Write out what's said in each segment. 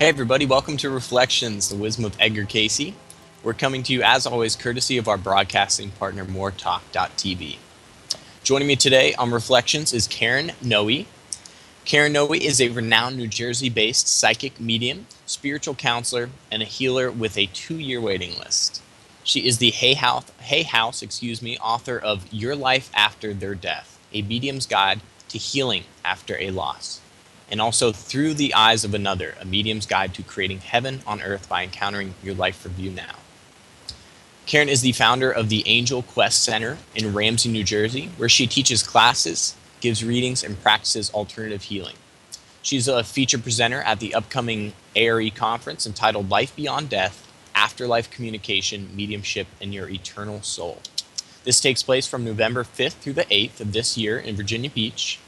Hey everybody, welcome to Reflections, the wisdom of Edgar Casey. We're coming to you as always courtesy of our broadcasting partner moretalk.tv. Joining me today on Reflections is Karen Noy. Karen Noy is a renowned New Jersey-based psychic medium, spiritual counselor, and a healer with a 2-year waiting list. She is the Hay House, author of Your Life After Their Death, a medium's guide to healing after a loss, and also Through the Eyes of Another, a medium's guide to creating heaven on earth by encountering your life review now. Karen is the founder of the Angel Quest Center in Ramsey, New Jersey, where she teaches classes, gives readings, and practices alternative healing. She's a featured presenter at the upcoming ARE conference entitled Life Beyond Death, Afterlife Communication, Mediumship, and Your Eternal Soul. This takes place from November 5th through the 8th of this year in Virginia Beach.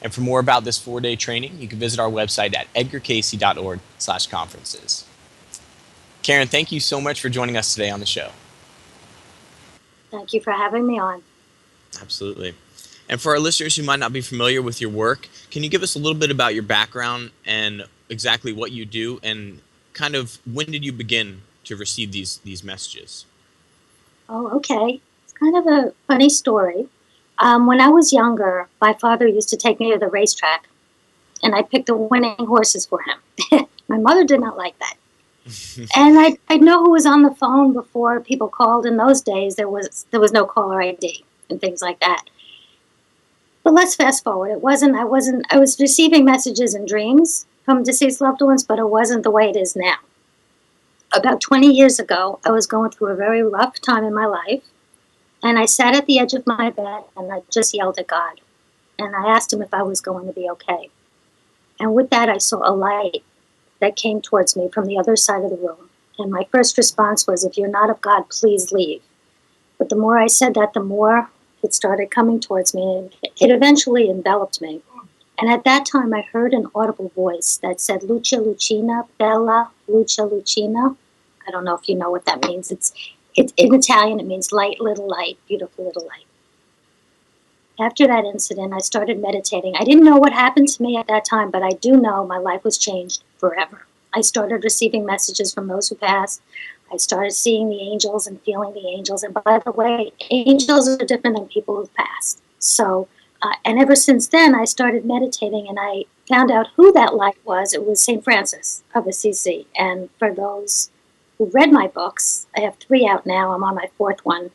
And for more about this 4-day training, you can visit our website at edgarcasey.org/conferences. Karen, thank you so much for joining us today on the show. Thank you for having me on. Absolutely. And for our listeners who might not be familiar with your work, can you give us a little bit about your background and exactly what you do, and kind of when did you begin to receive these messages? Oh, okay. It's kind of a funny story. When I was younger, my father used to take me to the racetrack, and I picked the winning horses for him. My mother did not like that. And I'd know who was on the phone before people called. In those days, there was no caller ID and things like that. But let's fast forward. I was receiving messages in dreams from deceased loved ones, but it wasn't the way it is now. About 20 years ago, I was going through a very rough time in my life, and I sat at the edge of my bed and I just yelled at God. And I asked him if I was going to be okay. And with that, I saw a light that came towards me from the other side of the room. And my first response was, if you're not of God, please leave. But the more I said that, the more it started coming towards me, and it eventually enveloped me. And at that time, I heard an audible voice that said, Lucia Lucina, Bella Lucia Lucina. I don't know if you know what that means. It's in Italian, it means light, little light, beautiful little light. After that incident, I started meditating. I didn't know what happened to me at that time, but I do know my life was changed forever. I started receiving messages from those who passed. I started seeing the angels and feeling the angels. And by the way, angels are different than people who've passed. So, and ever since then, I started meditating, and I found out who that light was. It was St. Francis of Assisi. And for those who read my books, I have 3 out now. I'm on my 4th one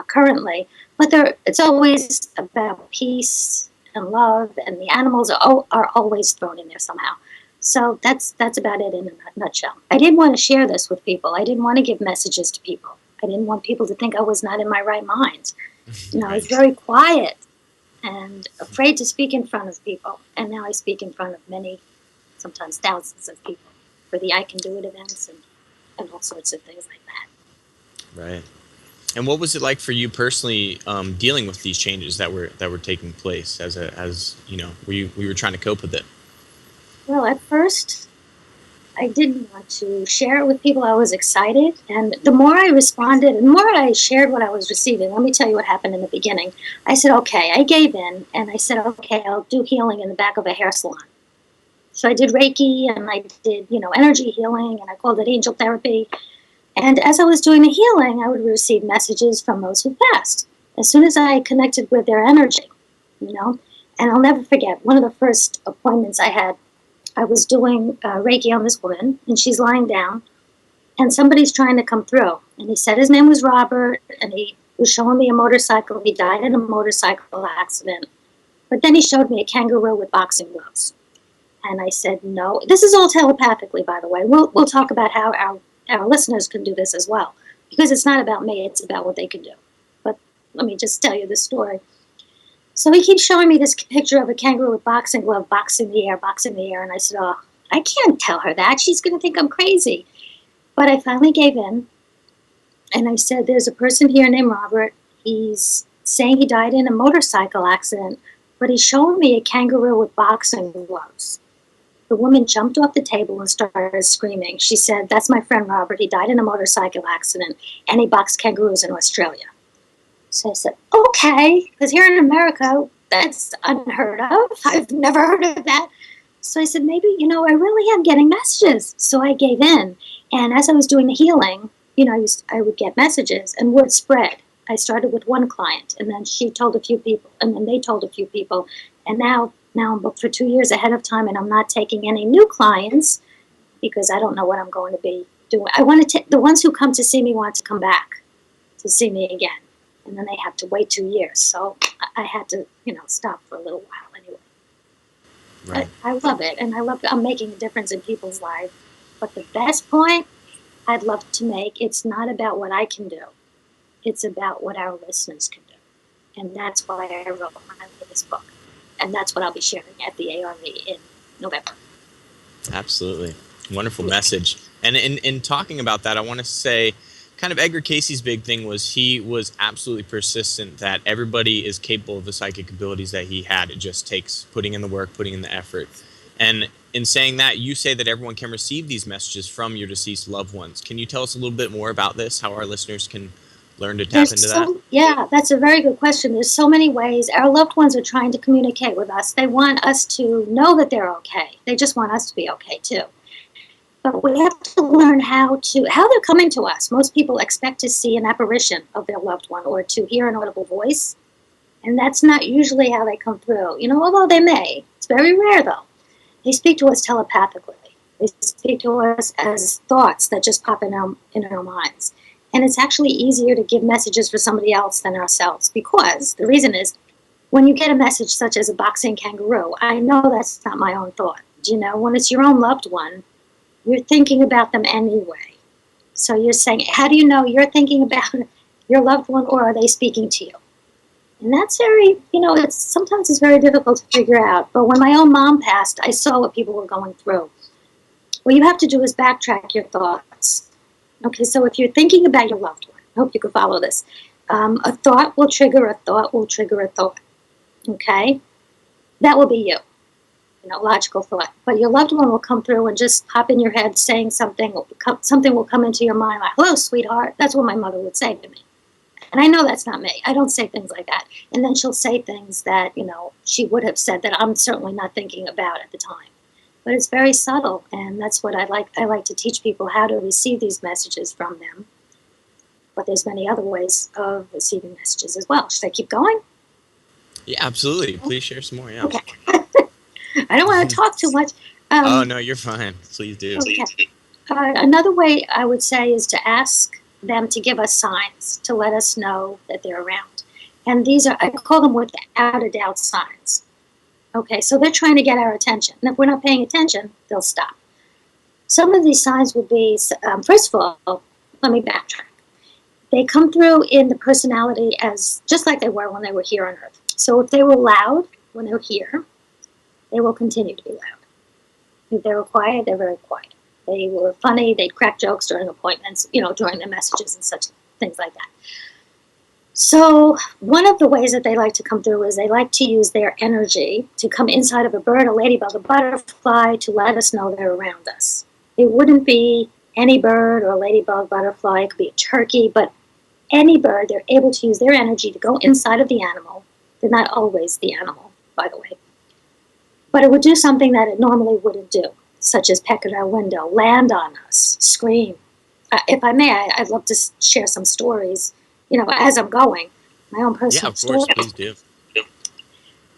currently. But it's always about peace and love, and the animals are always thrown in there somehow. So that's about it in a nutshell. I didn't want to share this with people. I didn't want to give messages to people. I didn't want people to think I was not in my right mind. I was very quiet and afraid to speak in front of people. And now I speak in front of many, sometimes thousands of people for the I Can Do It events and all sorts of things like that. Right. And what was it like for you personally, dealing with these changes that were taking place as we were trying to cope with it? Well, at first, I didn't want to share it with people. I was excited, and the more I responded, and the more I shared what I was receiving, let me tell you what happened in the beginning. I said, okay, I gave in, and I said, okay, I'll do healing in the back of a hair salon. So I did Reiki, and I did, energy healing, and I called it angel therapy. And as I was doing the healing, I would receive messages from those who passed. As soon as I connected with their energy, and I'll never forget, one of the first appointments I had, I was doing Reiki on this woman, and she's lying down, and somebody's trying to come through. And he said his name was Robert, and he was showing me a motorcycle. He died in a motorcycle accident. But then he showed me a kangaroo with boxing gloves. And I said, no. This is all telepathically, by the way. We'll talk about how our listeners can do this as well, because it's not about me, it's about what they can do. But let me just tell you the story. So he keeps showing me this picture of a kangaroo with boxing glove, boxing the air, and I said, oh, I can't tell her that. She's going to think I'm crazy. But I finally gave in, and I said, there's a person here named Robert. He's saying he died in a motorcycle accident, but he's showing me a kangaroo with boxing gloves. The woman jumped off the table and started screaming. She said, that's my friend Robert. He died in a motorcycle accident, and he boxed kangaroos in Australia. So I said, okay, because here in America, that's unheard of. I've never heard of that. So I said, maybe, I really am getting messages. So I gave in. And as I was doing the healing, I would get messages and word spread. I started with one client, and then she told a few people, and then they told a few people. And now I'm booked for 2 years ahead of time, and I'm not taking any new clients because I don't know what I'm going to be doing. I want to take the ones who come to see me want to come back to see me again. And then they have to wait 2 years. So I had to, stop for a little while anyway. Right. I love it, and I'm making a difference in people's lives. But the best point I'd love to make, it's not about what I can do. It's about what our listeners can do. And that's why I wrote my latest book. And that's what I'll be sharing at the ARV in November. Absolutely. Wonderful message. And in talking about that, I want to say kind of Edgar Casey's big thing was he was absolutely persistent that everybody is capable of the psychic abilities that he had. It just takes putting in the work, putting in the effort. And in saying that, you say that everyone can receive these messages from your deceased loved ones. Can you tell us a little bit more about this, how our listeners can learn to tap into that? Yeah, that's a very good question. There's so many ways. Our loved ones are trying to communicate with us. They want us to know that they're okay. They just want us to be okay, too. But we have to learn how they're coming to us. Most people expect to see an apparition of their loved one or to hear an audible voice. And that's not usually how they come through. Although they may. It's very rare, though. They speak to us telepathically. They speak to us as thoughts that just pop in our minds. And it's actually easier to give messages for somebody else than ourselves, because the reason is when you get a message such as a boxing kangaroo, I know that's not my own thought. When it's your own loved one, you're thinking about them anyway. So you're saying, how do you know you're thinking about your loved one, or are they speaking to you? And that's very, sometimes it's very difficult to figure out. But when my own mom passed, I saw what people were going through. What you have to do is backtrack your thoughts. Okay, so if you're thinking about your loved one, I hope you can follow this. A thought will trigger a thought will trigger a thought. Okay? That will be you. Logical thought. But your loved one will come through and just pop in your head saying something. Something will come into your mind like, hello, sweetheart. That's what my mother would say to me. And I know that's not me. I don't say things like that. And then she'll say things that, she would have said that I'm certainly not thinking about at the time. But it's very subtle, and that's what I like. I like to teach people how to receive these messages from them. But there's many other ways of receiving messages as well. Should I keep going? Yeah, absolutely. Please share some more. Yeah. Okay. I don't want to talk too much. Oh, no, you're fine. Please do. Okay. Another way I would say is to ask them to give us signs to let us know that they're around. And I call them without a doubt signs. Okay, so they're trying to get our attention. And if we're not paying attention, they'll stop. Some of these signs will be, first of all, let me backtrack. They come through in the personality as just like they were when they were here on Earth. So if they were loud when they were here, they will continue to be loud. If they were quiet, they're very quiet. They were funny, they'd crack jokes during appointments, during their messages and such things like that. So one of the ways that they like to come through is they like to use their energy to come inside of a bird, a ladybug, a butterfly to let us know they're around us. It wouldn't be any bird or ladybug, butterfly. It could be a turkey, but any bird, they're able to use their energy to go inside of the animal. They're not always the animal, by the way. But it would do something that it normally wouldn't do, such as peck at our window, land on us, scream. If I may, I'd love to share some stories, as I'm going, my own personal story. Yeah, of course, please do.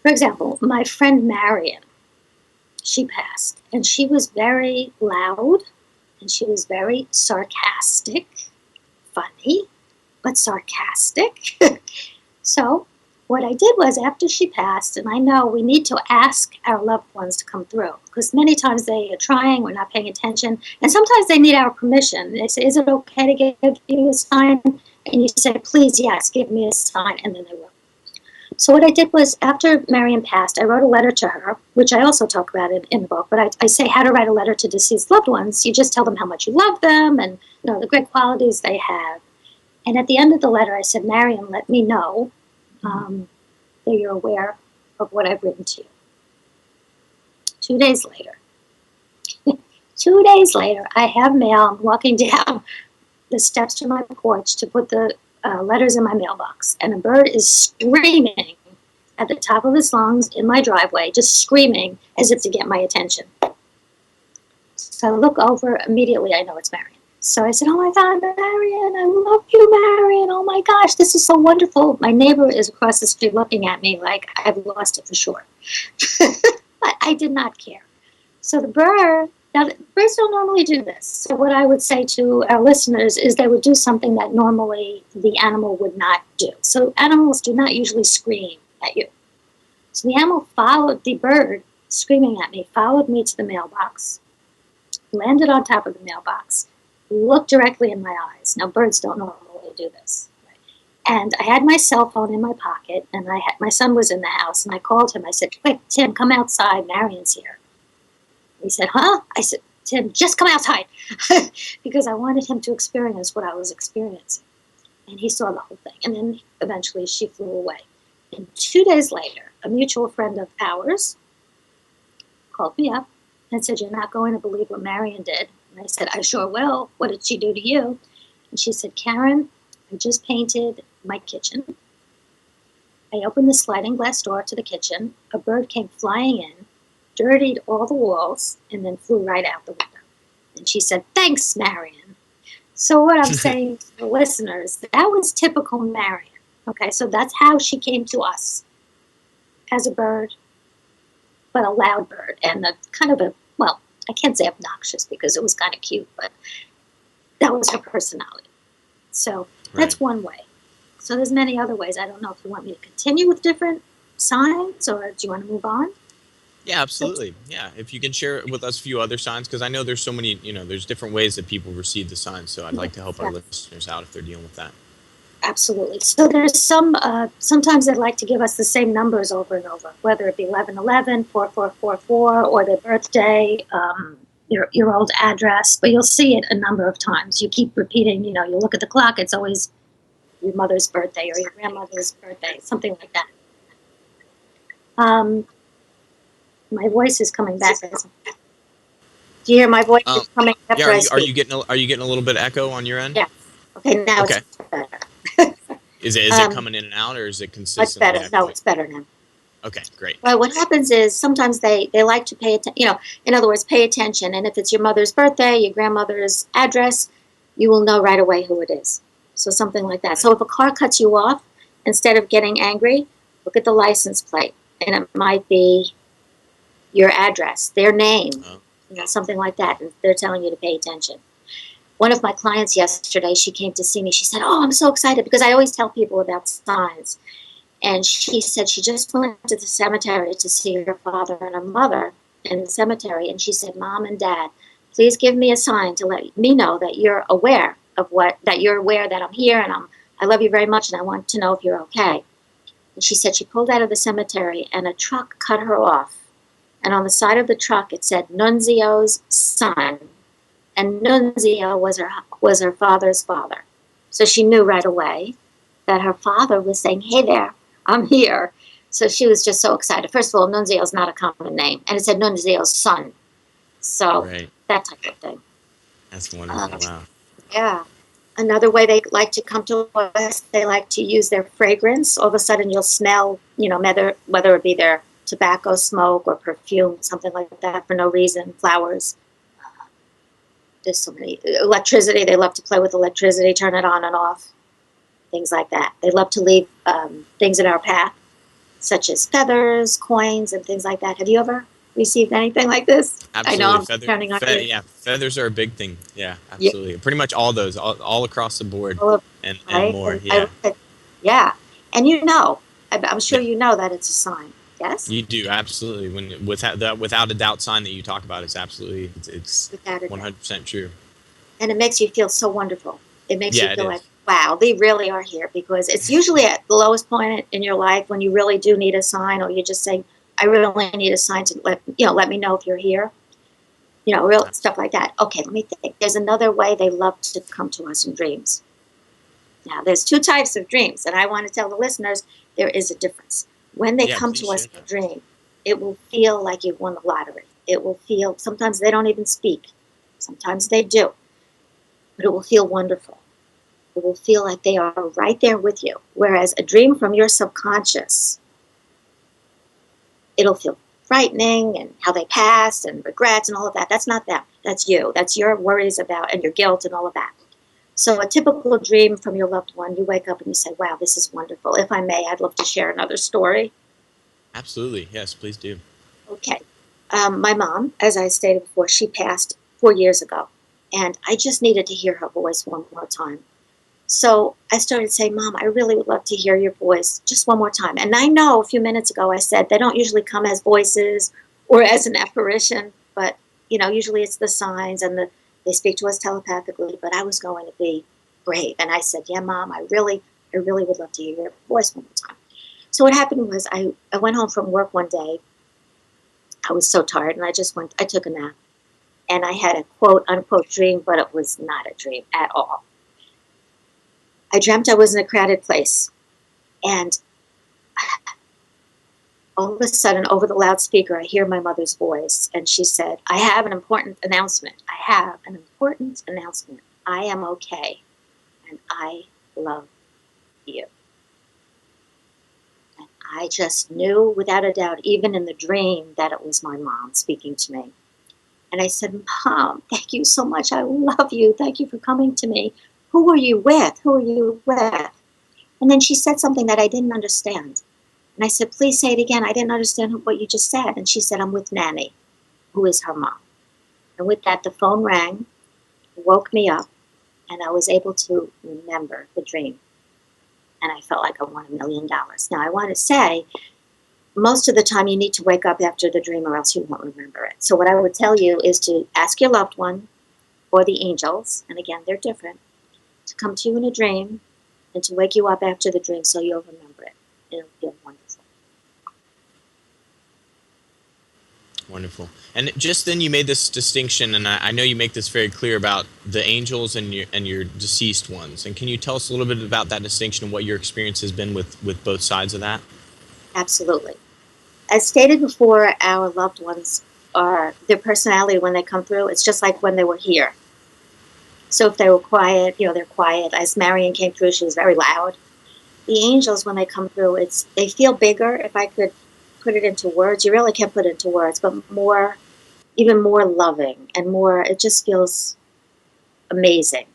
For example, my friend Marion, she passed, and she was very loud, and she was very sarcastic, funny, but sarcastic. So what I did was, after she passed, and I know we need to ask our loved ones to come through, because many times they are trying, we're not paying attention, and sometimes they need our permission. They say, is it okay to give you a sign? And you say, please, yes, give me a sign, and then they will. So what I did was, after Marion passed, I wrote a letter to her, which I also talk about in the book, but I say how to write a letter to deceased loved ones. You just tell them how much you love them and the great qualities they have. And at the end of the letter, I said, Marion, let me know that you're aware of what I've written to you. 2 days later, 2 days later, I have mail. I'm walking down the steps to my porch to put the letters in my mailbox, and a bird is screaming at the top of his lungs in my driveway, just screaming as if to get my attention. So I look over, immediately I know it's Marion. So I said, oh my God, Marion, I love you, Marion. Oh my gosh, this is so wonderful. My neighbor is across the street looking at me like I've lost it for sure. But I did not care. So the bird, now birds don't normally do this. So what I would say to our listeners is they would do something that normally the animal would not do. So animals do not usually scream at you. So the animal followed the bird, screaming at me, followed me to the mailbox, landed on top of the mailbox, looked directly in my eyes. Now, birds don't normally do this. Right? And I had my cell phone in my pocket, and my son was in the house, and I called him. I said, quick, Tim, come outside. Marion's here. He said, huh? I said, Tim, just come outside. Because I wanted him to experience what I was experiencing. And he saw the whole thing. And then eventually she flew away. And 2 days later, a mutual friend of ours called me up and said, you're not going to believe what Marion did. And I said, I sure will. What did she do to you? And she said, Karen, I just painted my kitchen. I opened the sliding glass door to the kitchen. A bird came flying in, dirtied all the walls, and then flew right out the window. And she said, thanks, Marion. So what I'm saying to the listeners, that was typical Marion. Okay, so that's how she came to us, as a bird, but a loud bird, and a kind of a, well, I can't say obnoxious because it was kind of cute, but that was her personality. So that's one way. So there's many other ways. I don't know if you want me to continue with different signs, or do you want to move on? Yeah, absolutely. Yeah, if you can share with us a few other signs, because I know there's so many, there's different ways that people receive the signs. So I'd like to help our listeners out if they're dealing with that. Absolutely. So there's sometimes they like to give us the same numbers over and over, whether it be 1111, 4444, or their birthday, your old address, but you'll see it a number of times. You keep repeating, you look at the clock, it's always your mother's birthday or your grandmother's birthday, something like that. My voice is coming back. Do you hear my voice is coming after I speak? Are you getting a little bit of echo on your end? Yeah. Okay, now it's better. Is it coming in and out, or is it consistent? It's better. No, it's better now. Okay, great. Well, what happens is sometimes they like to pay attention, in other words, pay attention. And if it's your mother's birthday, your grandmother's address, you will know right away who it is. So something like that. So if a car cuts you off, instead of getting angry, look at the license plate. And it might be your address, their name, something like that. And they're telling you to pay attention. One of my clients yesterday, she came to see me. She said, oh, I'm so excited, because I always tell people about signs. And she said she just went to the cemetery to see her father and her mother in the cemetery. And she said, Mom and Dad, please give me a sign to let me know that you're aware of that I'm here, and I love you very much, and I want to know if you're okay. And she said she pulled out of the cemetery, and a truck cut her off. And on the side of the truck, it said Nunzio's son. And Nunzio was her father's father. So she knew right away that her father was saying, hey there, I'm here. So she was just so excited. First of all, Nunzio's not a common name. And it said Nunzio's son. So that type of thing. That's wonderful. Wow. Yeah. Another way they like to come to us, they like to use their fragrance. All of a sudden you'll smell, whether it be their tobacco smoke or perfume, something like that, for no reason, flowers. There's so many. Electricity, they love to play with electricity, turn it on and off, things like that. They love to leave things in our path, such as feathers, coins, and things like that. Have you ever received anything like this? Absolutely. I know I'm counting on you. Yeah, feathers are a big thing. Yeah, absolutely. Yeah. Pretty much all those, all across the board, and more. Yeah. And I'm sure you know that it's a sign. Yes? You do, absolutely. When without a doubt sign that you talk about is absolutely, it's 100% true. And it makes you feel so wonderful. It makes you feel like, wow, they really are here, because it's usually at the lowest point in your life when you really do need a sign, or you just say, I really need a sign to let me know if you're here. Real stuff like that. Okay, let me think. There's another way they love to come to us in dreams. Now, there's two types of dreams, and I want to tell the listeners there is a difference. When they come to us in a dream, it will feel like you've won the lottery. It will feel, sometimes they don't even speak. Sometimes they do. But it will feel wonderful. It will feel like they are right there with you. Whereas a dream from your subconscious it'll feel frightening and how they passed and regrets and all of that. That's not them. That's you. That's your worries about and your guilt and all of that. So a typical dream from your loved one, you wake up and you say, wow, this is wonderful. If I may, I'd love to share another story. Absolutely. Yes, please do. Okay. My mom, as I stated before, she passed 4 years ago. And I just needed to hear her voice one more time. So I started saying, Mom, I really would love to hear your voice just one more time. And I know a few minutes ago I said they don't usually come as voices or as an apparition, but usually it's the signs and they speak to us telepathically. But I was going to be brave, and I said, yeah, Mom, I really would love to hear your voice one more time. So what happened was I went home from work one day. I was so tired, and I took a nap, and I had a quote unquote dream, but it was not a dream at all. I dreamt I was in a crowded place, and all of a sudden, over the loudspeaker, I hear my mother's voice, and she said, I have an important announcement. I have an important announcement. I am okay, and I love you. And I just knew without a doubt, even in the dream, that it was my mom speaking to me. And I said, Mom, thank you so much. I love you. Thank you for coming to me. Who are you with? Who are you with? And then she said something that I didn't understand. And I said, please say it again. I didn't understand what you just said. And she said, I'm with Nanny, who is her mom. And with that, the phone rang, woke me up, and I was able to remember the dream. And I felt like I won $1 million. Now, I want to say, most of the time you need to wake up after the dream or else you won't remember it. So what I would tell you is to ask your loved one or the angels, and again, they're different, to come to you in a dream and to wake you up after the dream so you'll remember it. It'll feel wonderful. Wonderful. And just then you made this distinction, and I know you make this very clear about the angels and your deceased ones. And can you tell us a little bit about that distinction and what your experience has been with both sides of that? Absolutely. As stated before, our loved ones their personality when they come through, it's just like when they were here. So if they were quiet, they're quiet. As Marion came through, she was very loud. The angels, when they come through, they feel bigger. If I could put it into words, you really can't put it into words, but even more loving and more, it just feels amazing.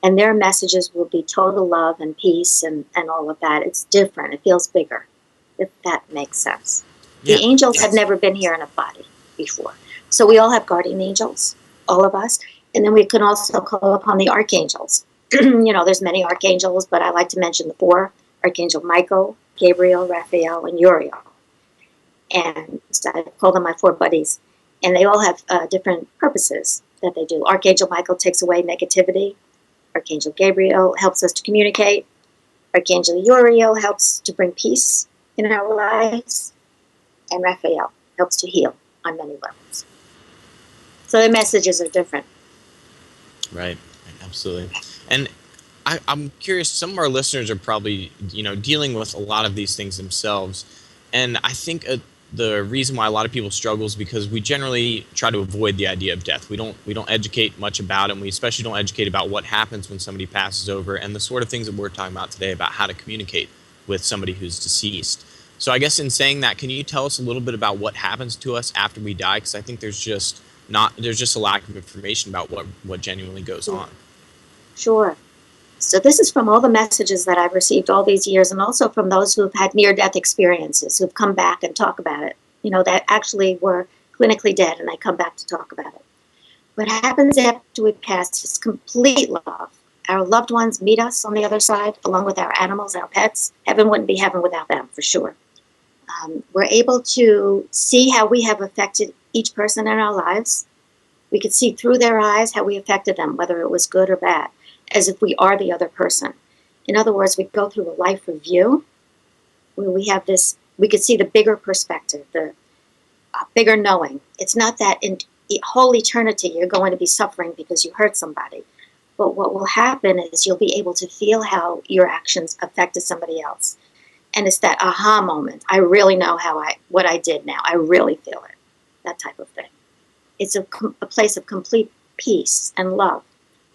And their messages will be total love and peace and all of that. It's different. It feels bigger, if that makes sense. Yeah. The angels have never been here in a body before. So we all have guardian angels, all of us. And then we can also call upon the archangels. There's many archangels, but I like to mention the 4: Archangel Michael, Gabriel, Raphael, and Uriel. And I call them my 4 buddies. And they all have different purposes that they do. Archangel Michael takes away negativity. Archangel Gabriel helps us to communicate. Archangel Uriel helps to bring peace in our lives. And Raphael helps to heal on many levels. So their messages are different. Right. Absolutely. And I'm curious, some of our listeners are probably, dealing with a lot of these things themselves. And I think the reason why a lot of people struggle is because we generally try to avoid the idea of death. We don't educate much about it. And we especially don't educate about what happens when somebody passes over and the sort of things that we're talking about today about how to communicate with somebody who's deceased. So I guess in saying that, can you tell us a little bit about what happens to us after we die? Because I think there's just a lack of information about what genuinely goes on. Sure. So this is from all the messages that I've received all these years, and also from those who've had near-death experiences, who've come back and talk about it, that actually were clinically dead, and they come back to talk about it. What happens after we pass is complete love. Our loved ones meet us on the other side, along with our animals, our pets. Heaven wouldn't be heaven without them, for sure. We're able to see how we have affected each person in our lives. We could see through their eyes how we affected them, whether it was good or bad, as if we are the other person. In other words, we go through a life review where we could see the bigger perspective, the bigger knowing. It's not that in whole eternity you're going to be suffering because you hurt somebody. But what will happen is you'll be able to feel how your actions affected somebody else. And it's that aha moment. I really know what I did now. I really feel it. That type of thing. It's a place of complete peace and love.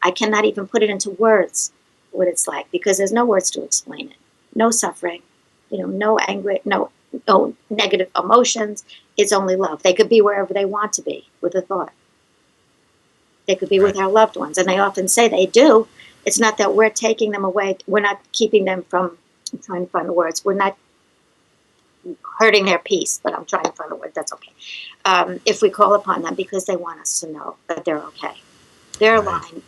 I cannot even put it into words what it's like because there's no words to explain it. No suffering, no anger, no no negative emotions. It's only love. They could be wherever they want to be with a thought. They could be Right. with our loved ones, and they often say they do. It's not that we're taking them away. We're not keeping them from, I'm trying to find the words, we're not hurting their peace, but I'm trying to find the word, that's okay. If we call upon them, because they want us to know that they're okay. Their Right. line,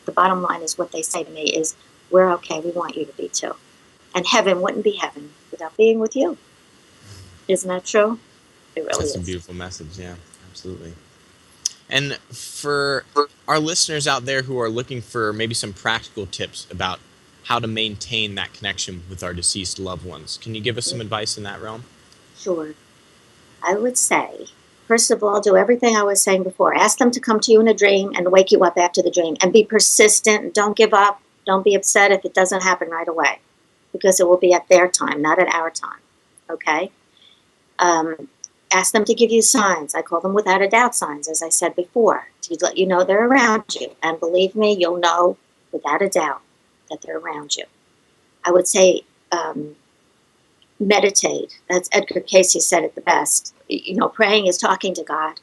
the bottom line is what they say to me is, we're okay, we want you to be too. And heaven wouldn't be heaven without being with you. Isn't that true? It really That's a is. beautiful message. Yeah, absolutely. And for our listeners out there who are looking for maybe some practical tips about how to maintain that connection with our deceased loved ones, can you give us some advice in that realm? Sure. I would say, first of all, do everything I was saying before. Ask them to come to you in a dream and wake you up after the dream. And be persistent. Don't give up. Don't be upset if it doesn't happen right away, because it will be at their time, not at our time. Okay? Um, Ask them to give you signs. I call them without a doubt signs, as I said before, to let you know they're around you. And believe me, you'll know without a doubt that they're around you. I would say, meditate. That's Edgar Casey said it the best. Praying is talking to God,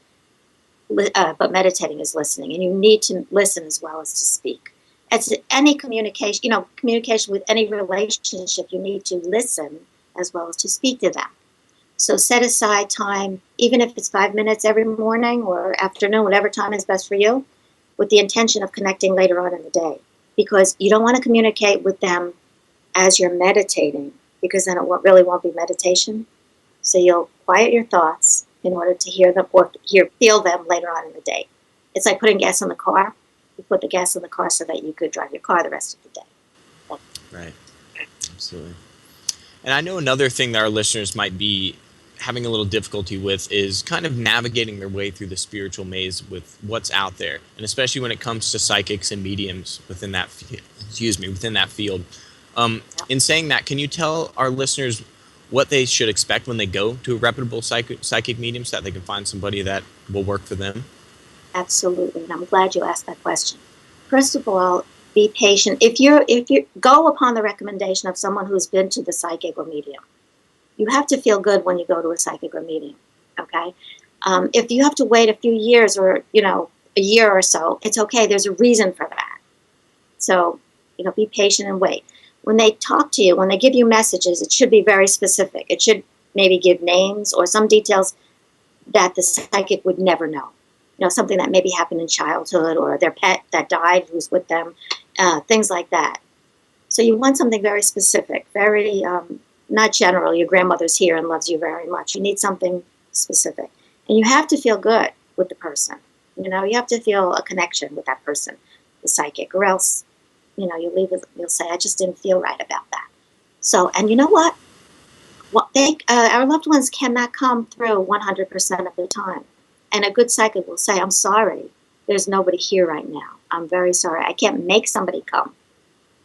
but meditating is listening. And you need to listen as well as to speak. As any communication, communication with any relationship, you need to listen as well as to speak to them. So set aside time, even if it's 5 minutes every morning or afternoon, whatever time is best for you, with the intention of connecting later on in the day. Because you don't want to communicate with them as you're meditating, because then it really won't be meditation. So you'll quiet your thoughts in order to hear them or feel them later on in the day. It's like putting gas in the car. You put the gas in the car so that you could drive your car the rest of the day. Right. Absolutely. And I know another thing that our listeners might be having a little difficulty with is kind of navigating their way through the spiritual maze with what's out there, and especially when it comes to psychics and mediums within that within that field. In saying that, can you tell our listeners what they should expect when they go to a reputable psychic medium, so that they can find somebody that will work for them? Absolutely, and I'm glad you asked that question. First of all, be patient. If you go upon the recommendation of someone who's been to the psychic or medium, you have to feel good when you go to a psychic or medium. Okay, if you have to wait a few years or a year or so, it's okay. There's a reason for that. So be patient and wait. When they talk to you, when they give you messages, it should be very specific. It should maybe give names or some details that the psychic would never know. Something that maybe happened in childhood or their pet that died who's with them, things like that. So you want something very specific, very not general. Your grandmother's here and loves you very much. You need something specific. And you have to feel good with the person. You have to feel a connection with that person, the psychic, or else, you'll say, I just didn't feel right about that. So, and you know what? Our loved ones cannot come through 100% of the time. And a good psychic will say, I'm sorry, there's nobody here right now. I'm very sorry. I can't make somebody come.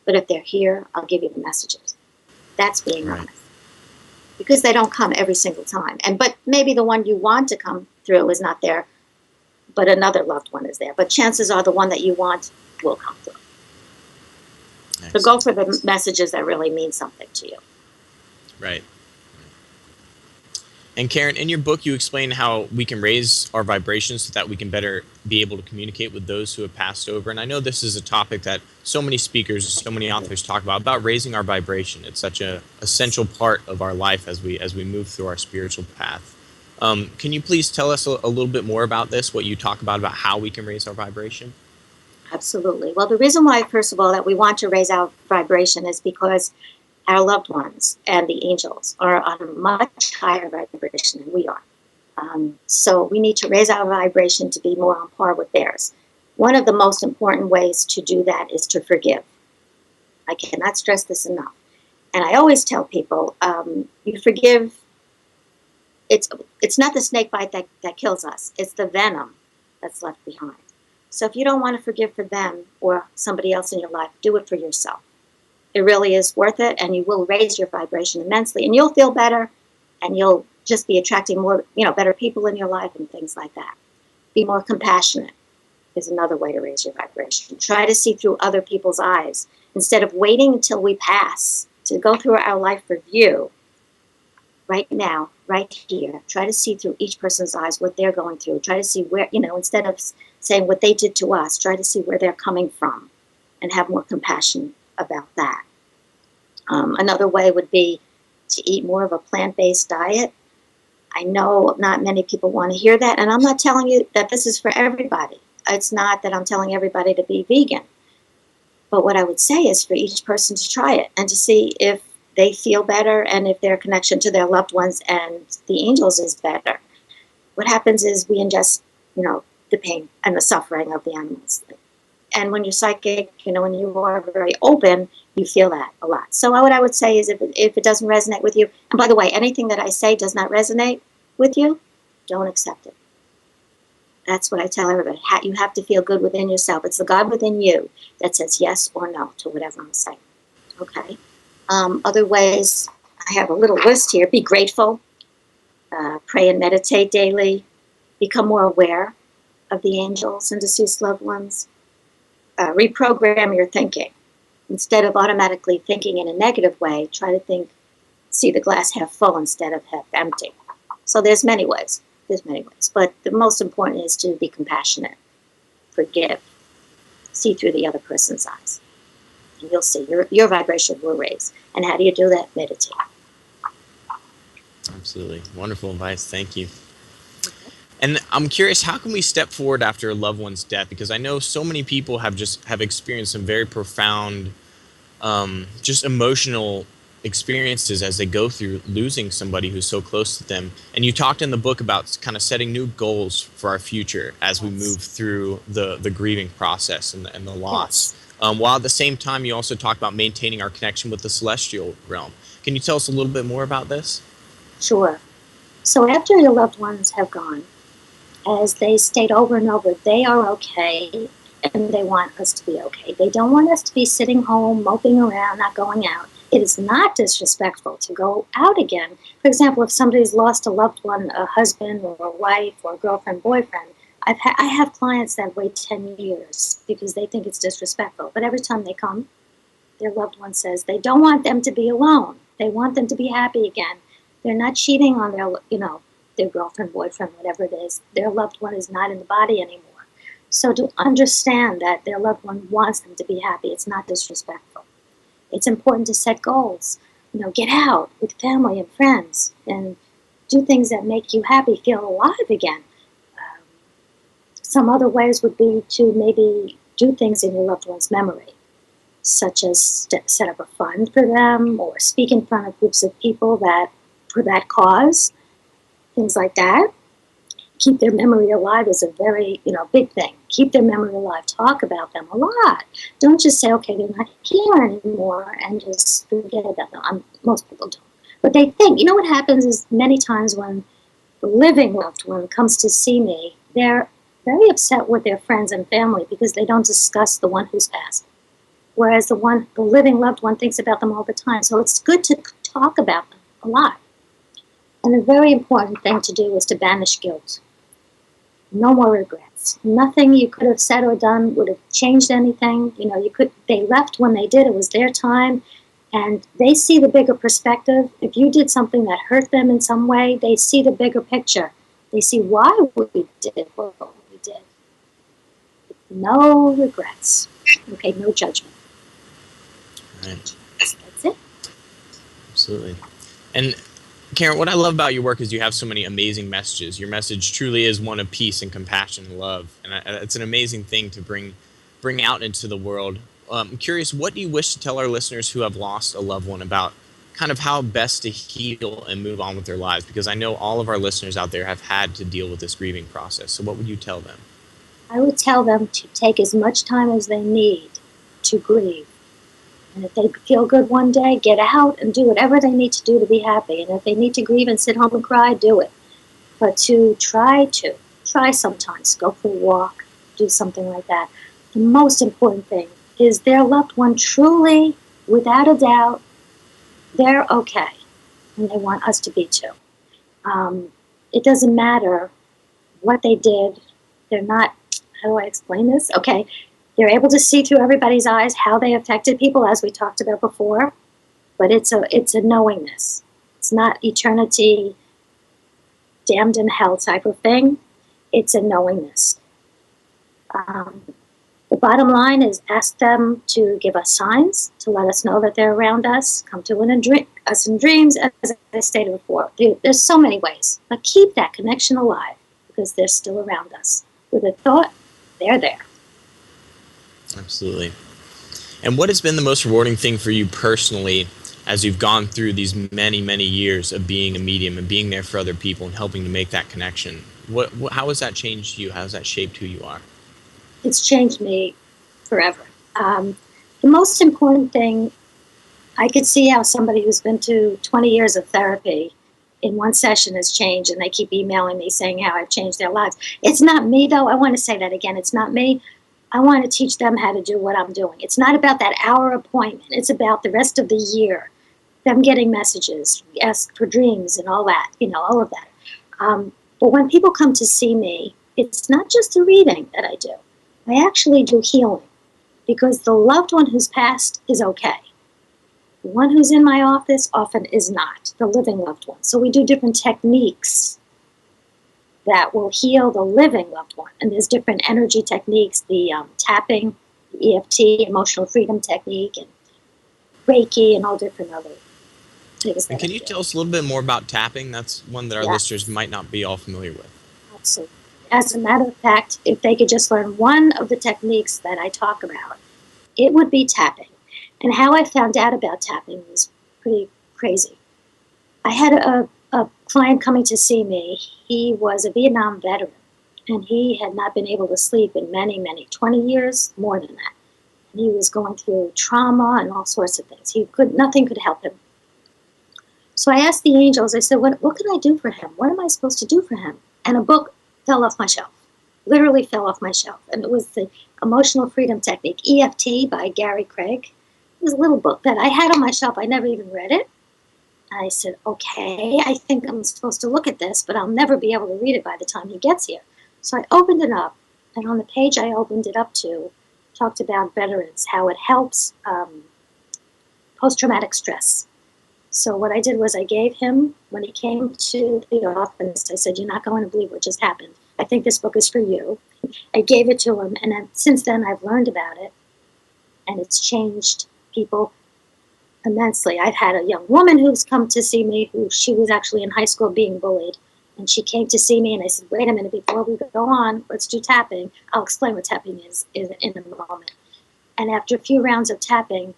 But if they're here, I'll give you the messages. That's being honest. Because they don't come every single time. But maybe the one you want to come through is not there, but another loved one is there. But chances are the one that you want will come through. Excellent. So go for the messages that really mean something to you. Right. And Karen, in your book, you explain how we can raise our vibrations so that we can better be able to communicate with those who have passed over. And I know this is a topic that so many speakers, so many authors talk about raising our vibration. It's such an essential part of our life as we move through our spiritual path. Can you please tell us a little bit more about this, what you talk about how we can raise our vibration? Absolutely. Well, the reason why, first of all, that we want to raise our vibration is because our loved ones and the angels are on a much higher vibration than we are. So we need to raise our vibration to be more on par with theirs. One of the most important ways to do that is to forgive. I cannot stress this enough. And I always tell people, you forgive. It's not the snake bite that kills us. It's the venom that's left behind. So if you don't want to forgive for them or somebody else in your life, do it for yourself. It really is worth it, and you will raise your vibration immensely, and you'll feel better, and you'll just be attracting more, better people in your life and things like that. Be more compassionate is another way to raise your vibration. Try to see through other people's eyes instead of waiting until we pass to go through our life review. right now, right here. Try to see through each person's eyes what they're going through. Try to see where, instead of saying what they did to us, try to see where they're coming from and have more compassion about that. Another way would be to eat more of a plant-based diet. I know not many people want to hear that, and I'm not telling you that this is for everybody. It's not that I'm telling everybody to be vegan. But what I would say is for each person to try it and to see if they feel better and if their connection to their loved ones and the angels is better. What happens is we ingest, the pain and the suffering of the animals. And when you're psychic, when you are very open, you feel that a lot. So what I would say is if it doesn't resonate with you, and by the way, anything that I say does not resonate with you, don't accept it. That's what I tell everybody. You have to feel good within yourself. It's the God within you that says yes or no to whatever I'm saying. Okay? Other ways, I have a little list here. Be grateful. Pray and meditate daily. Become more aware of the angels and deceased loved ones. Reprogram your thinking. Instead of automatically thinking in a negative way, try to see the glass half full instead of half empty. So there's many ways. But the most important is to be compassionate, forgive, see through the other person's eyes. And you'll see your vibration will raise. And how do you do that? Meditate. Absolutely. Wonderful advice. Thank you. And I'm curious, how can we step forward after a loved one's death? Because I know so many people have experienced some very profound, just emotional experiences as they go through losing somebody who's so close to them. And you talked in the book about kind of setting new goals for our future as we move through the grieving process and the loss. Yes. While at the same time, you also talk about maintaining our connection with the celestial realm. Can you tell us a little bit more about this? Sure. So after your loved ones have gone, as they state over and over, they are okay and they want us to be okay. They don't want us to be sitting home, moping around, not going out. It is not disrespectful to go out again. For example, if somebody's lost a loved one, a husband or a wife or a girlfriend, boyfriend, I have clients that wait 10 years because they think it's disrespectful. But every time they come, their loved one says they don't want them to be alone. They want them to be happy again. They're not cheating on their girlfriend, boyfriend, whatever it is. Their loved one is not in the body anymore. So to understand that their loved one wants them to be happy, it's not disrespectful. It's important to set goals. Get out with family and friends and do things that make you happy, feel alive again. Some other ways would be to maybe do things in your loved one's memory, such as set up a fund for them or speak in front of groups of people for that cause, things like that. Keep their memory alive is a very, big thing. Keep their memory alive. Talk about them a lot. Don't just say, okay, they're not here anymore and just forget about them. Most people don't. But they think, what happens is many times when the living loved one comes to see me, they're very upset with their friends and family because they don't discuss the one who's passed. Whereas the living loved one thinks about them all the time. So it's good to talk about them a lot. And a very important thing to do is to banish guilt. No more regrets. Nothing you could have said or done would have changed anything. They left when they did. It was their time. And they see the bigger perspective. If you did something that hurt them in some way, they see the bigger picture. They see why we did what we did. No regrets. Okay, no judgment. Right. That's it. Absolutely. And Karen, what I love about your work is you have so many amazing messages. Your message truly is one of peace and compassion and love. And it's an amazing thing to bring out into the world. I'm curious, what do you wish to tell our listeners who have lost a loved one about kind of how best to heal and move on with their lives? Because I know all of our listeners out there have had to deal with this grieving process. So what would you tell them? I would tell them to take as much time as they need to grieve. And if they feel good one day, get out and do whatever they need to do to be happy. And if they need to grieve and sit home and cry, do it. But to try sometimes, go for a walk, do something like that. The most important thing is their loved one truly, without a doubt, they're okay. And they want us to be too. It doesn't matter what they did. They're not, how do I explain this? Okay. They're able to see through everybody's eyes how they affected people, as we talked about before. But it's a knowingness. It's not eternity, damned in hell type of thing. It's a knowingness. The bottom line is ask them to give us signs, to let us know that they're around us, come to us in dreams, as I stated before. There's so many ways, but keep that connection alive because they're still around us. With a thought, they're there. Absolutely. And what has been the most rewarding thing for you personally as you've gone through these many, many years of being a medium and being there for other people and helping to make that connection? How has that changed you? How has that shaped who you are? It's changed me forever. The most important thing, I could see how somebody who's been to 20 years of therapy in one session has changed, and they keep emailing me saying how I've changed their lives. It's not me, though. I want to say that again. It's not me. I want to teach them how to do what I'm doing. It's not about that hour appointment. It's about the rest of the year, them getting messages, ask for dreams and all that, all of that. But when people come to see me, it's not just a reading that I do. I actually do healing because the loved one who's passed is okay. The one who's in my office often is not, the living loved one. So we do different techniques that will heal the living loved one. And there's different energy techniques, the tapping, the EFT, emotional freedom technique, and Reiki, and all different other things. And can you tell us a little bit more about tapping? That's one that our listeners might not be all familiar with. Absolutely. As a matter of fact, if they could just learn one of the techniques that I talk about, it would be tapping. And how I found out about tapping was pretty crazy. I had a client coming to see me. He was a Vietnam veteran, and he had not been able to sleep in many, 20 years, more than that. And he was going through trauma and all sorts of things. Nothing could help him. So I asked the angels, I said, what can I do for him? What am I supposed to do for him? And a book fell off my shelf, literally fell off my shelf. And it was the Emotional Freedom Technique, EFT by Gary Craig. It was a little book that I had on my shelf. I never even read it. I said, okay, I think I'm supposed to look at this, but I'll never be able to read it by the time he gets here. So I opened it up, and on the page I opened it up to, talked about veterans, how it helps post-traumatic stress. So what I did was I gave him, when he came to the office, I said, you're not going to believe what just happened. I think this book is for you. I gave it to him, and then, since then I've learned about it, and it's changed people immensely. I've had a young woman who's come to see me, she was actually in high school being bullied, and she came to see me, and I said, wait a minute, before we go on, let's do tapping. I'll explain what tapping is in a moment. And after a few rounds of tapping,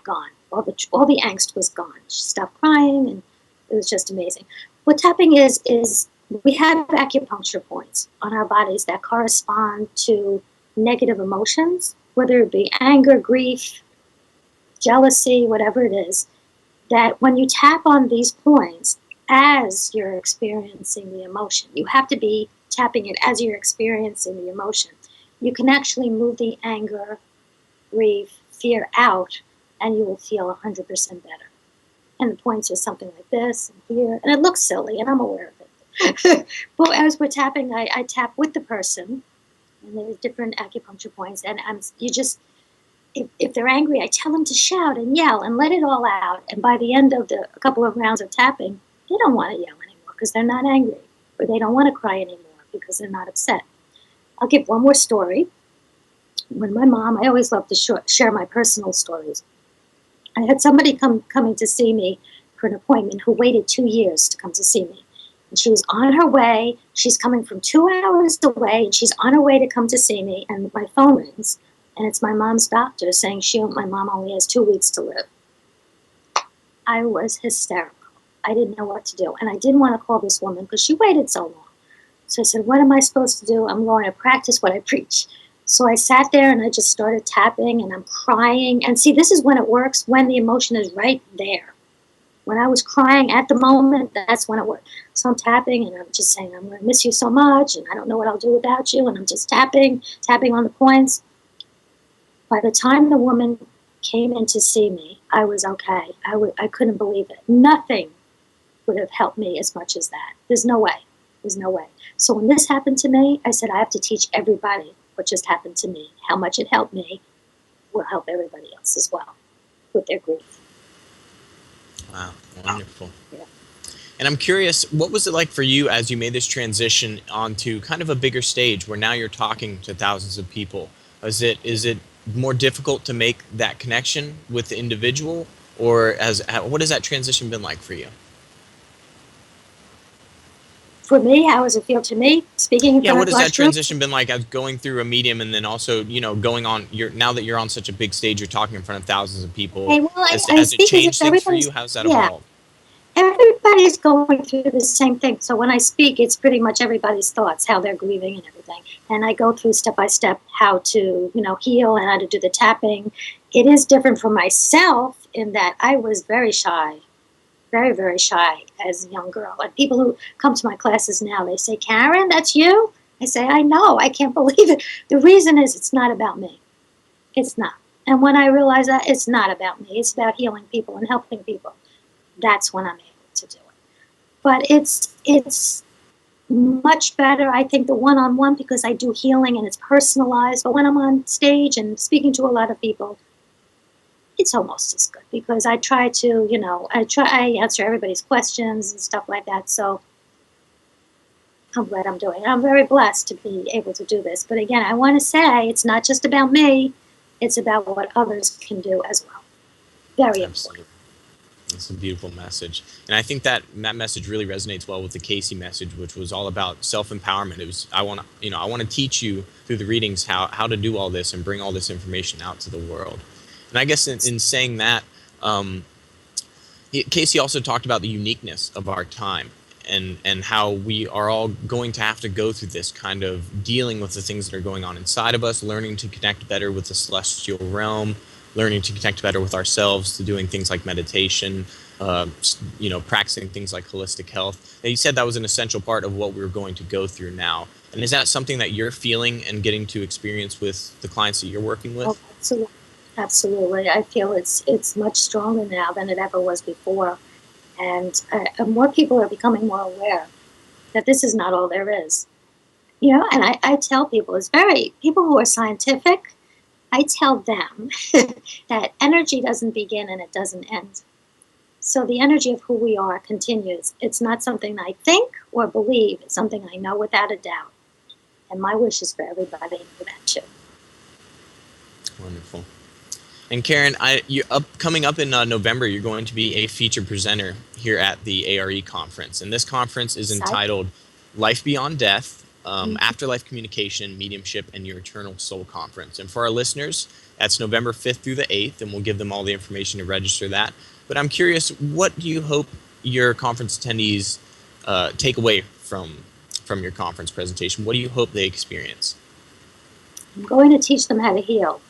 gone. All the angst was gone. She stopped crying, and it was just amazing. What tapping is we have acupuncture points on our bodies that correspond to negative emotions, whether it be anger, grief, jealousy, whatever it is, that when you tap on these points as you're experiencing the emotion, you have to be tapping it as you're experiencing the emotion. You can actually move the anger, grief, fear out, and you will feel 100% better. And the points are something like this and here, and it looks silly, and I'm aware of it. But as we're tapping, I tap with the person, and there's different acupuncture points, and if they're angry, I tell them to shout and yell and let it all out. And by the end of a couple of rounds of tapping, they don't want to yell anymore because they're not angry, or they don't want to cry anymore because they're not upset. I'll give one more story. When my mom, I always love to share my personal stories. I had somebody coming to see me for an appointment who waited 2 years to come to see me. And she was on her way. She's coming from 2 hours away, and she's on her way to come to see me. And my phone rings, and it's my mom's doctor saying my mom only has 2 weeks to live. I was hysterical. I didn't know what to do. And I didn't want to call this woman because she waited so long. So I said, what am I supposed to do? I'm going to practice what I preach. So I sat there and I just started tapping, and I'm crying. And see, this is when it works, when the emotion is right there. When I was crying at the moment, that's when it worked. So I'm tapping, and I'm just saying, I'm going to miss you so much, and I don't know what I'll do without you. And I'm just tapping on the points. By the time the woman came in to see me, I was okay. I couldn't believe it. Nothing would have helped me as much as that. There's no way. There's no way. So when this happened to me, I said, I have to teach everybody what just happened to me. How much it helped me will help everybody else as well with their grief. Wow, wonderful. Yeah. And I'm curious, what was it like for you as you made this transition onto kind of a bigger stage where now you're talking to thousands of people? Is it more difficult to make that connection with the individual, or what has that transition been like for you? For me, how does it feel to me speaking in Yeah, front what of has that large groups? transition been like as going through a medium and then also, going on you're now that you're on such a big stage, you're talking in front of thousands of people. Okay, well, I Has it speak as if changed things for everybody's, you? How's that yeah, evolved? everybody's going through the same thing. So when I speak, it's pretty much everybody's thoughts, how they're grieving and everything. And I go through step by step how to, heal and how to do the tapping. It is different for myself in that I was very shy, very, very shy as a young girl. And people who come to my classes now, they say, Karen, that's you? I say, I know, I can't believe it. The reason is it's not about me. It's not. And when I realize that it's not about me, it's about healing people and helping people, that's when I'm able to do it. But it's much better, I think, the one-on-one because I do healing and it's personalized. But when I'm on stage and speaking to a lot of people, it's almost as good because I try to, I answer everybody's questions and stuff like that. So I'm glad I'm doing it. I'm very blessed to be able to do this. But again, I want to say it's not just about me, it's about what others can do as well. Very important. Absolutely. It's a beautiful message. And I think that message really resonates well with the Casey message, which was all about self-empowerment. It was, I want to teach you through the readings how to do all this and bring all this information out to the world. And I guess in saying that, Casey also talked about the uniqueness of our time and how we are all going to have to go through this kind of dealing with the things that are going on inside of us, learning to connect better with the celestial realm, learning to connect better with ourselves, to doing things like meditation, practicing things like holistic health. And you said that was an essential part of what we're going to go through now. And is that something that you're feeling and getting to experience with the clients that you're working Oh, with? absolutely. Absolutely. I feel it's much stronger now than it ever was before. And more people are becoming more aware that this is not all there is. And I tell people, people who are scientific, I tell them that energy doesn't begin and it doesn't end. So the energy of who we are continues. It's not something I think or believe, it's something I know without a doubt. And my wish is for everybody to know that too. Wonderful. And Karen, coming up in November, you're going to be a featured presenter here at the ARE conference. And this conference is entitled Life Beyond Death, Afterlife Communication, Mediumship, and Your Eternal Soul Conference. And for our listeners, that's November 5th through the 8th, and we'll give them all the information to register that. But I'm curious, what do you hope your conference attendees take away from your conference presentation? What do you hope they experience? I'm going to teach them how to heal.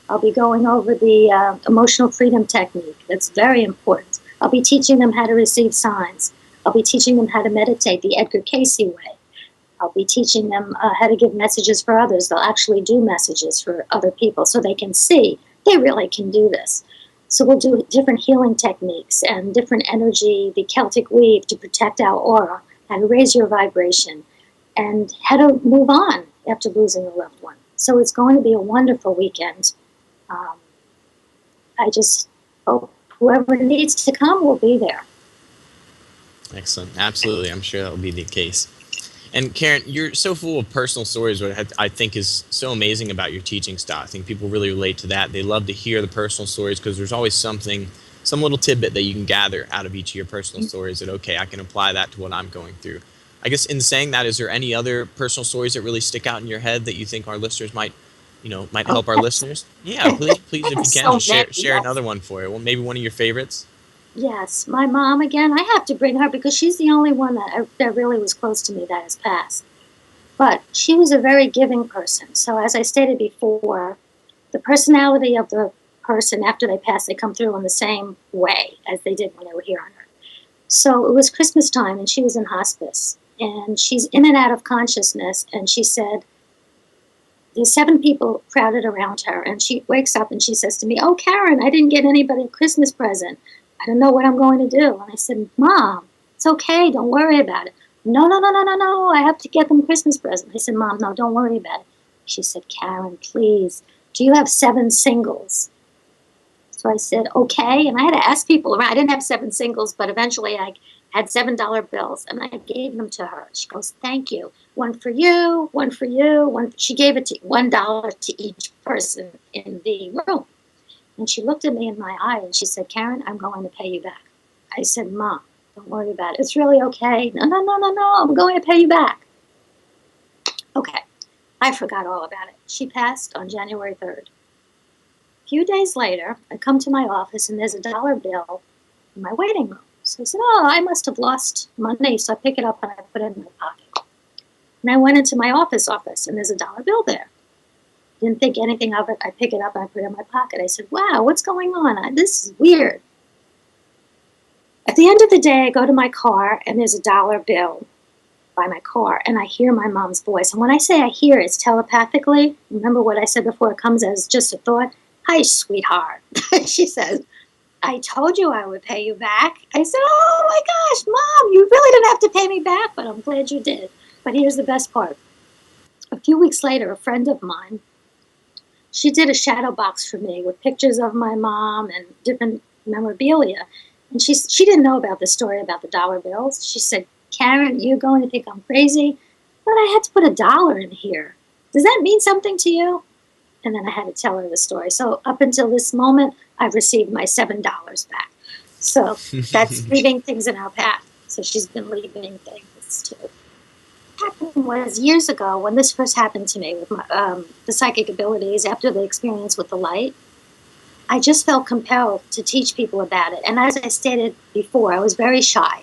I'll be going over the emotional freedom technique. That's very important. I'll be teaching them how to receive signs. I'll be teaching them how to meditate the Edgar Casey way. I'll be teaching them how to give messages for others. They'll actually do messages for other people so they can see they really can do this. So we'll do different healing techniques and different energy, the Celtic weave to protect our aura, how to raise your vibration, and how to move on after losing a loved one. So it's going to be a wonderful weekend. I just hope whoever needs to come will be there. Excellent. Absolutely. I'm sure that will be the case. And Karen, you're so full of personal stories, what I think is so amazing about your teaching style. I think people really relate to that. They love to hear the personal stories because there's always some little tidbit that you can gather out of each of your personal stories that, okay, I can apply that to what I'm going through. I guess in saying that, is there any other personal stories that really stick out in your head that you think our listeners might help our listeners? Yeah, please, if you can, just share another one for you. Well, maybe one of your favorites. Yes, my mom, again, I have to bring her because she's the only one that really was close to me that has passed. But she was a very giving person. So as I stated before, the personality of the person after they pass, they come through in the same way as they did when they were here on Earth. So it was Christmas time and she was in hospice. And she's in and out of consciousness. And she said, there's 7 people crowded around her. And she wakes up and she says to me, oh, Karen, I didn't get anybody a Christmas present. I don't know what I'm going to do. And I said, Mom, it's okay. Don't worry about it. No. I have to get them a Christmas present. I said, Mom, no, don't worry about it. She said, Karen, please, do you have 7 singles? So I said, okay. And I had to ask people around. I didn't have 7 singles, but eventually I had $7 bills and I gave them to her. She goes, thank you. One for you, one for you. She gave it to $1 to each person in the room. And she looked at me in my eye and she said, Karen, I'm going to pay you back. I said, Mom, don't worry about it. It's really okay. No, no, no, no, no. I'm going to pay you back. Okay. I forgot all about it. She passed on January 3rd. A few days later, I come to my office and there's a dollar bill in my waiting room. So I said, oh, I must have lost money. So I pick it up and I put it in my pocket. And I went into my office and there's a dollar bill there. Didn't think anything of it. I pick it up and I put it in my pocket. I said, wow, what's going on? This is weird. At the end of the day, I go to my car and there's a dollar bill by my car and I hear my mom's voice. And when I say I hear, it's telepathically. Remember what I said before, it comes as just a thought. Hi, sweetheart. She says, I told you I would pay you back. I said, oh my gosh, Mom, you really didn't have to pay me back, but I'm glad you did. But here's the best part. A few weeks later, a friend of mine, she did a shadow box for me with pictures of my mom and different memorabilia. And she didn't know about the story about the dollar bills. She said, Karen, you're going to think I'm crazy, but I had to put $1 in here. Does that mean something to you? And then I had to tell her the story. So up until this moment, I've received my $7 back. So that's leaving things in our path. So she's been leaving things too. What happened was years ago when this first happened to me with my, the psychic abilities after the experience with the light, I just felt compelled to teach people about it. And as I stated before, I was very shy.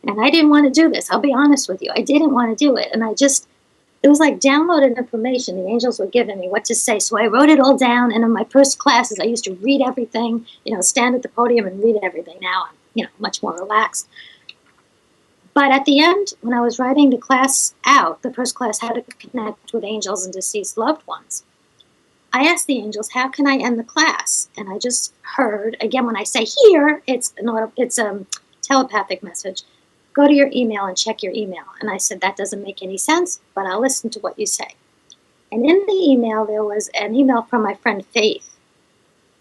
And I didn't want to do this. I'll be honest with you. I didn't want to do it. And it was like downloaded information. The angels were giving me what to say. So I wrote it all down. And in my first classes, I used to read everything, stand at the podium and read everything. Now I'm, much more relaxed. But at the end, when I was writing the class out, the first class, how to connect with angels and deceased loved ones, I asked the angels, how can I end the class? And I just heard, again, when I say here, it's a telepathic message. Go to your email and check your email. And I said, that doesn't make any sense, but I'll listen to what you say. And in the email, there was an email from my friend Faith,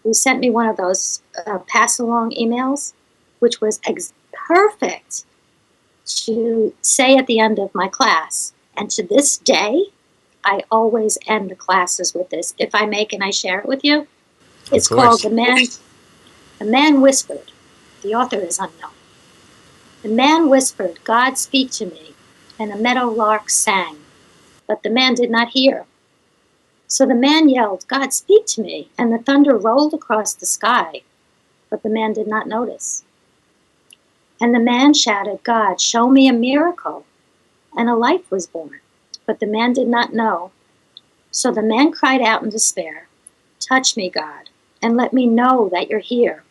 who sent me one of those pass-along emails, which was perfect to say at the end of my class. And to this day, I always end the classes with this. If I may, can I share it with you? It's called The Man Whispered. The author is unknown. The man whispered, God speak to me, and a meadowlark sang. But the man did not hear. So the man yelled, God speak to me, and the thunder rolled across the sky. But the man did not notice. And the man shouted, God, show me a miracle. And a life was born. But the man did not know. So the man cried out in despair, touch me, God, and let me know that you're here.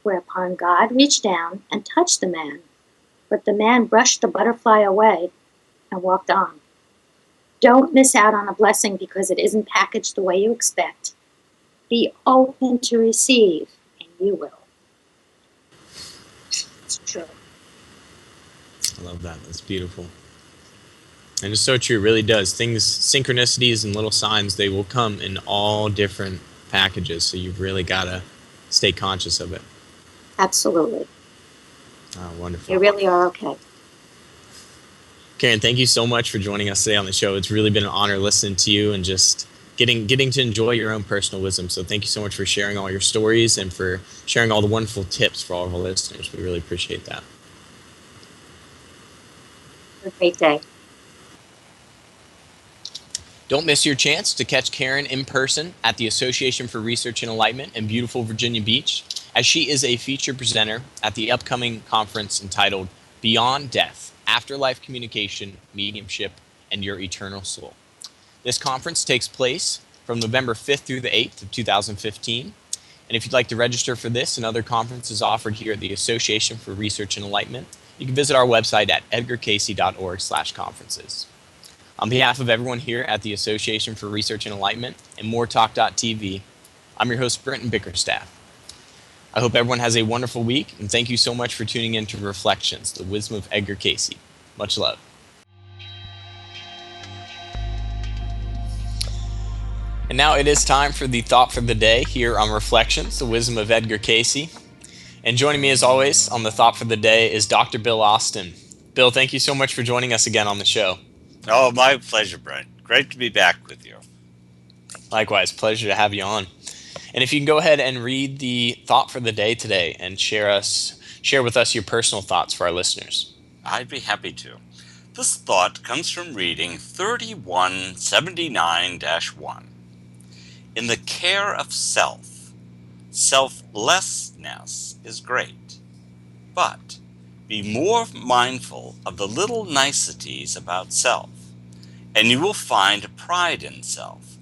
Whereupon God reached down and touched the man. But the man brushed the butterfly away and walked on. Don't miss out on a blessing because it isn't packaged the way you expect. Be open to receive, and you will. It's true. I love that. That's beautiful. And it's so true. It really does. Things, synchronicities and little signs, they will come in all different packages. So you've really got to stay conscious of it. Absolutely. Oh, wonderful. You really are okay. Karen, thank you so much for joining us today on the show. It's really been an honor listening to you and just getting to enjoy your own personal wisdom. So thank you so much for sharing all your stories and for sharing all the wonderful tips for all of our listeners. We really appreciate that. Have a great day. Don't miss your chance to catch Karen in person at the Association for Research and Enlightenment in beautiful Virginia Beach, as she is a featured presenter at the upcoming conference entitled Beyond Death, Afterlife Communication, Mediumship, and Your Eternal Soul. This conference takes place from November 5th through the 8th of 2015. And if you'd like to register for this and other conferences offered here at the Association for Research and Enlightenment, you can visit our website at edgarcasey.org/conferences. On behalf of everyone here at the Association for Research and Enlightenment and moretalk.tv, I'm your host, Brenton Bickerstaff. I hope everyone has a wonderful week, and thank you so much for tuning in to Reflections, the Wisdom of Edgar Cayce. Much love. And now it is time for the thought for the day here on Reflections, the Wisdom of Edgar Casey. And joining me as always on the thought for the day is Dr. Bill Austin. Bill, thank you so much for joining us again on the show. Oh, my pleasure, Brent. Great to be back with you. Likewise, pleasure to have you on. And if you can go ahead and read the thought for the day today and share with us your personal thoughts for our listeners. I'd be happy to. This thought comes from reading 3179-1. In the care of self, selflessness is great, but be more mindful of the little niceties about self, and you will find a pride in self,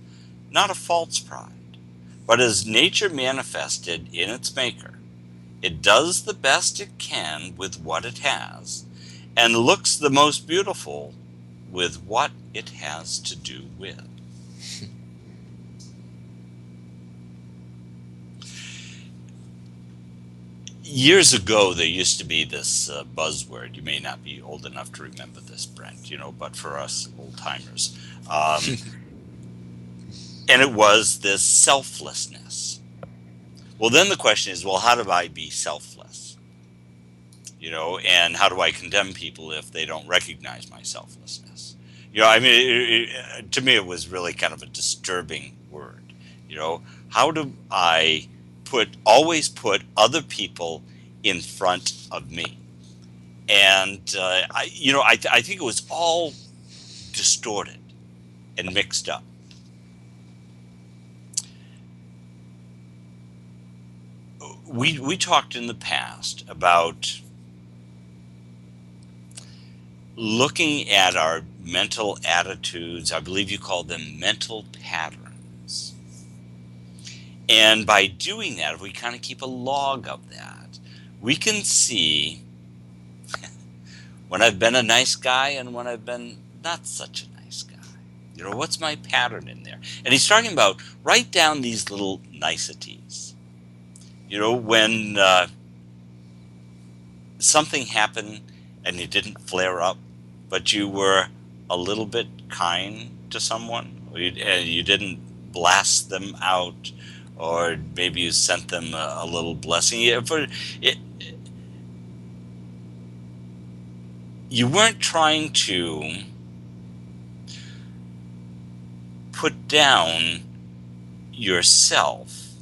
not a false pride, but as nature manifested in its maker. It does the best it can with what it has, and looks the most beautiful with what it has to do with. Years ago, there used to be this buzzword. You may not be old enough to remember this, Brent, but for us old-timers. And it was this selflessness. Well, then the question is, well, how do I be selfless? And how do I condemn people if they don't recognize my selflessness? To me, it was really kind of a disturbing word. How do I always put other people in front of me? And I think it was all distorted and mixed up. We talked in the past about looking at our mental attitudes. I believe you called them mental patterns. And by doing that, if we kind of keep a log of that, we can see when I've been a nice guy and when I've been not such a nice guy. What's my pattern in there? And he's talking about write down these little niceties. When something happened and you didn't flare up, but you were a little bit kind to someone, and you didn't blast them out, or maybe you sent them a little blessing. You weren't trying to put down yourself,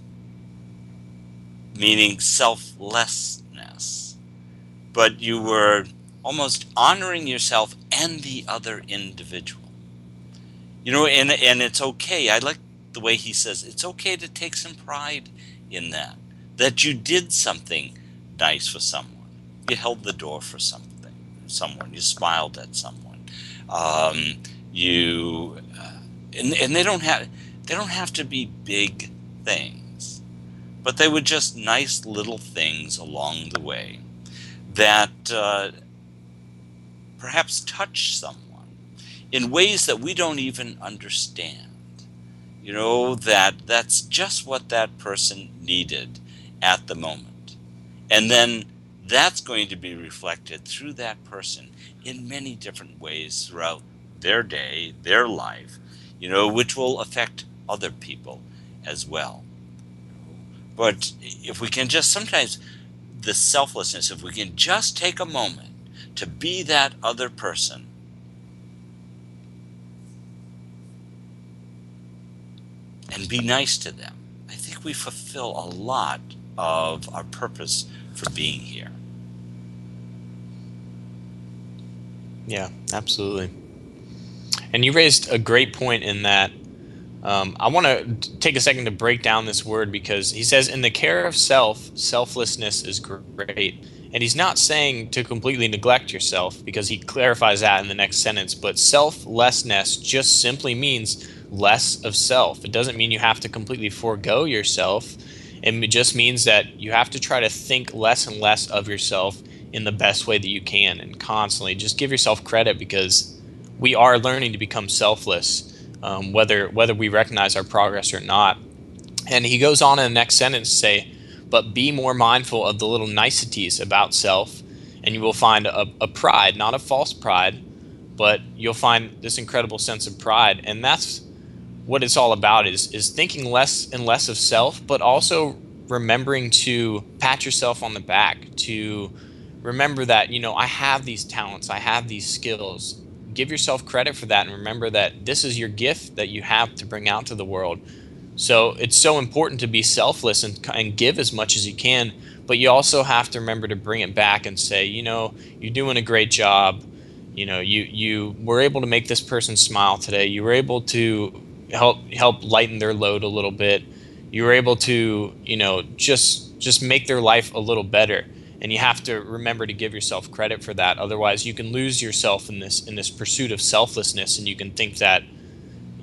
meaning selflessness, but you were almost honoring yourself and the other individual. And it's okay. I like the way he says it's okay to take some pride in that you did something nice for someone. You held the door for someone. You smiled at someone. And they don't have to be big things, but they were just nice little things along the way that perhaps touch someone in ways that we don't even understand. That's just what that person needed at the moment. And then that's going to be reflected through that person in many different ways throughout their day, their life, which will affect other people as well. But if we can just sometimes, the selflessness, if we can just take a moment to be that other person, and be nice to them, I think we fulfill a lot of our purpose for being here. Yeah, absolutely. And you raised a great point in that. I want to take a second to break down this word, because he says in the care of self, selflessness is great. And he's not saying to completely neglect yourself, because he clarifies that in the next sentence. But selflessness just simply means less of self. It doesn't mean you have to completely forego yourself. It just means that you have to try to think less and less of yourself in the best way that you can, and constantly just give yourself credit, because we are learning to become selfless, whether we recognize our progress or not. And he goes on in the next sentence to say, but be more mindful of the little niceties about self, and you will find a pride, not a false pride, but you'll find this incredible sense of pride. And that's what it's all about is thinking less and less of self, but also remembering to pat yourself on the back, to remember that, I have these talents, I have these skills. Give yourself credit for that and remember that this is your gift that you have to bring out to the world. So it's so important to be selfless and give as much as you can, but you also have to remember to bring it back and say, you're doing a great job. You were able to make this person smile today. You were able to help lighten their load a little bit. You were able to, just make their life a little better. And you have to remember to give yourself credit for that. Otherwise, you can lose yourself in this pursuit of selflessness, and you can think that,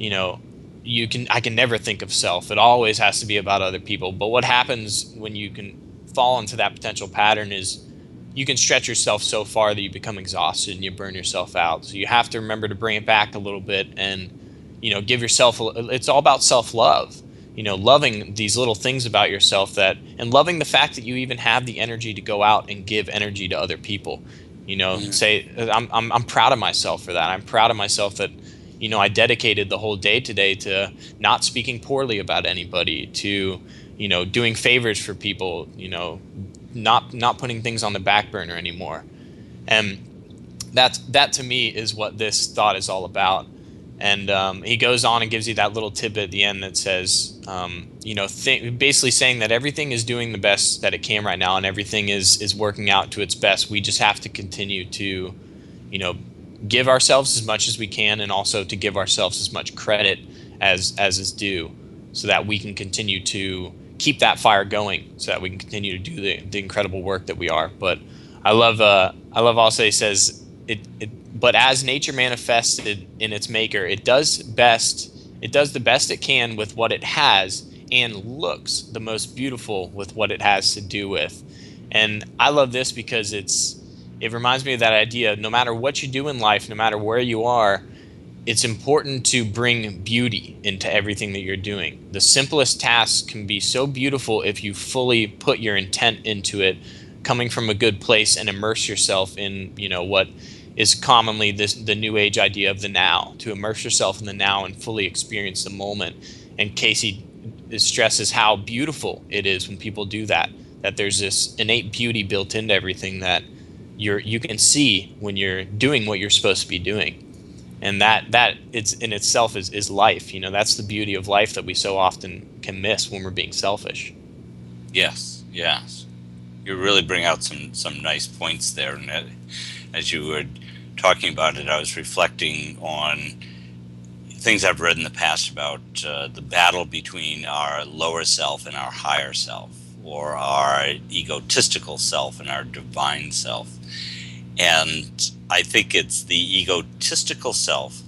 I can never think of self. It always has to be about other people. But what happens when you can fall into that potential pattern is you can stretch yourself so far that you become exhausted and you burn yourself out. So you have to remember to bring it back a little bit and, give yourself, it's all about self-love, loving these little things about yourself and loving the fact that you even have the energy to go out and give energy to other people, say, I'm proud of myself for that. I'm proud of myself that, I dedicated the whole day today to not speaking poorly about anybody, to, doing favors for people, not putting things on the back burner anymore. And that to me is what this thought is all about. And he goes on and gives you that little tidbit at the end that says, basically saying that everything is doing the best that it can right now, and everything is working out to its best. We just have to continue to, give ourselves as much as we can, and also to give ourselves as much credit as is due, so that we can continue to keep that fire going, so that we can continue to do the incredible work that we are. But I love also he says but as nature manifested in its maker, it does the best it can with what it has, and looks the most beautiful with what it has to do with. And I love this because it reminds me of that idea. No matter what you do in life, no matter where you are, it's important to bring beauty into everything that you're doing. The simplest tasks can be so beautiful if you fully put your intent into it, coming from a good place, and immerse yourself in, what is commonly the new age idea of the now, to immerse yourself in the now and fully experience the moment. And Casey stresses how beautiful it is when people do that there's this innate beauty built into everything that you can see when you're doing what you're supposed to be doing. And that it's in itself is life. That's the beauty of life that we so often can miss when we're being selfish. Yes. You really bring out some nice points there. And as you were talking about it, I was reflecting on things I've read in the past about the battle between our lower self and our higher self, or our egotistical self and our divine self. And I think it's the egotistical self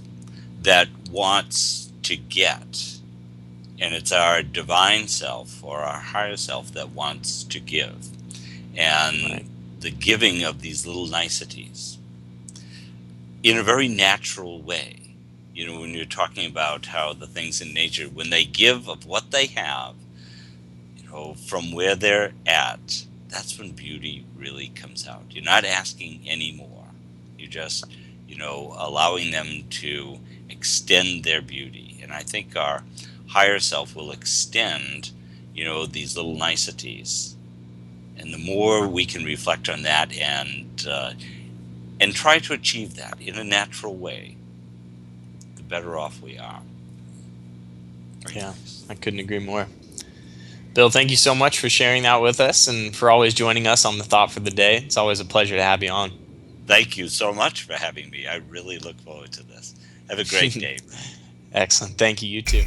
that wants to get, and it's our divine self or our higher self that wants to give. And right. The giving of these little niceties in a very natural way. When you're talking about how the things in nature, when they give of what they have, from where they're at, that's when beauty really comes out. You're not asking anymore. You're just, allowing them to extend their beauty. And I think our higher self will extend, these little niceties. And the more we can reflect on that and try to achieve that in a natural way, the better off we are. Yeah, I couldn't agree more. Bill, thank you so much for sharing that with us and for always joining us on the Thought for the Day. It's always a pleasure to have you on. Thank you so much for having me. I really look forward to this. Have a great day. Excellent. Thank you. You too.